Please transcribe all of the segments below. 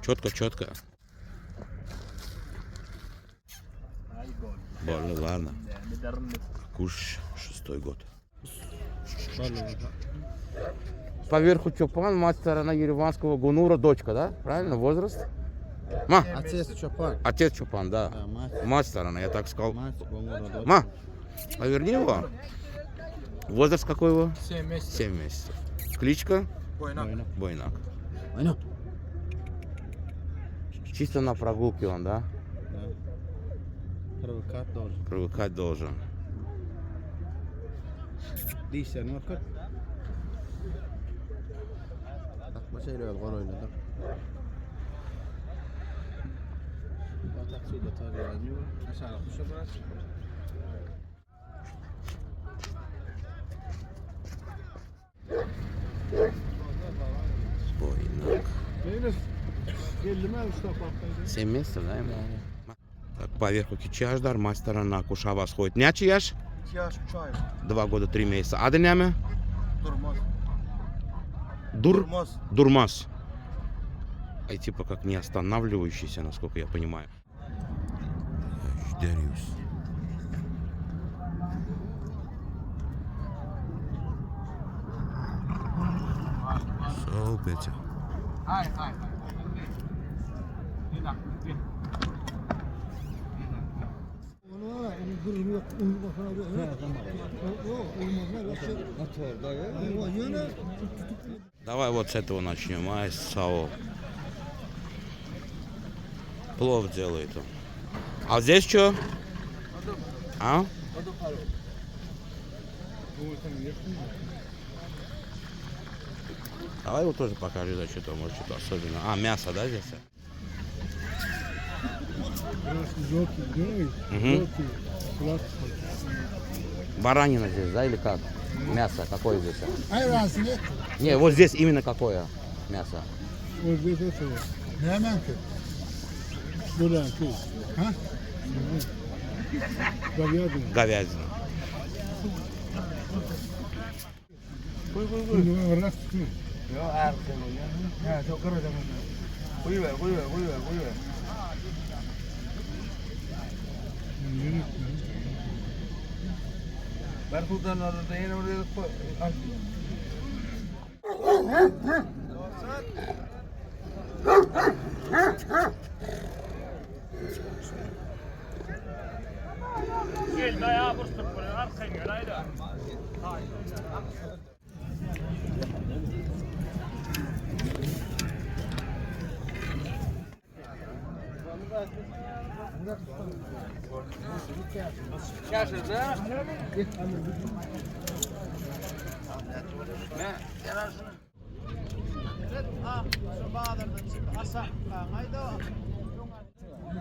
Çok güzel. Четко. Больно, ладно. Куш, 6-й год. Поверху Чопан, мать сторона ереванского Гунура, дочка, да? Правильно, возраст? Отец Чопан. Отец Чопан, да. А, мать. Мать сторона, я так сказал. Мать, Гунура, дочь. Ма, поверни его. Возраст какой его? 7 месяцев. 7 месяцев. Кличка? Бойнак. Бойнак. Бойнак. Чисто на прогулке он, да? Привыкать должен. Привыкать должен. Листья, ну как? Так, başarılı ol, gol oynadı. Batak suda tabii. Aşağı kuşa bırak. Бойнак. Benim 50 Mustafa. 7 месяцев, да, ему? Так, поверху Кичаждар, мать сторона Кушава сходит. Нячи яш? Yaş 3 ay. 2 года 3 месяца. Adı ne mi? Durmaz. Durmaz. Durmaz. А типа как не останавливающийся, насколько я понимаю. Дариус. Сол, Петя. Давай вот с этого начнем. Ай, Сао. Плов делает он. А здесь что? А? Давай его тоже покажи, да, что-то, может, что-то особенное. А, мясо, да, здесь? Угу. Баранина здесь, да, или как? Мясо какое здесь? Hayvansın et. Не, вот здесь именно какое мясо? Ne hemen ki? Buradan ki. Ha? Говядина. Yok erken o ya. Ha çok kıracağım onu. Koyu ver. Ver buradan orada yine oraya koy. Al. Gel dayağı bırsın buraya arkaya gel haydi.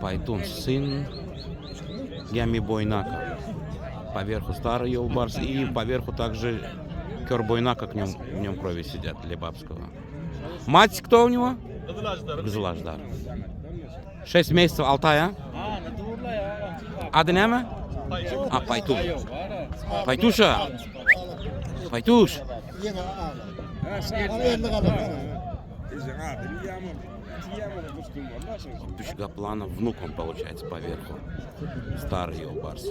Пайтун сын Гями Бойнака. Поверху старый Елбарс и поверху также Кер Бойнака, в нем крови сидят, Лебабского. Мать кто у него? Гзлаждар. 6 месяцев Алтая. Adı ne mi? А, Пайтуш. Пайтуша. Пайтуш. Тушгаплана, внук он получается поверху. Старый Елбарс.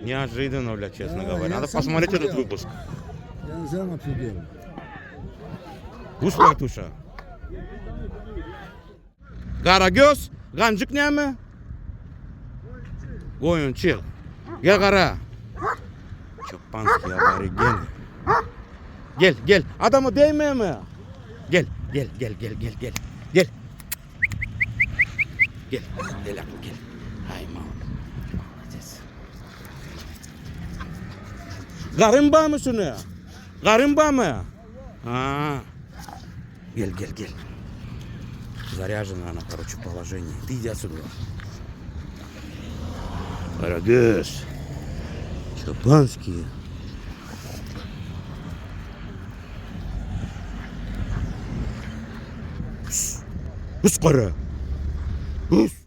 Неожиданно, бля, честно говоря. Надо посмотреть этот выпуск. Я сам офигел. Kuş Paytuşa. Karagöz, gancık ne mi? Oyunçuk. Gel kara. Çapanski aborigen. Gel. Adamı değme mi? Gel. Gel. Gel. Gel akıl gel. Hay молодец. Karın bağ mı şunu? Karın bağ mı? Ha. Гель. Заряжена она, короче, в положении. Ты иди отсюда. Карагöz. Чапанские. Üst kara. Üst.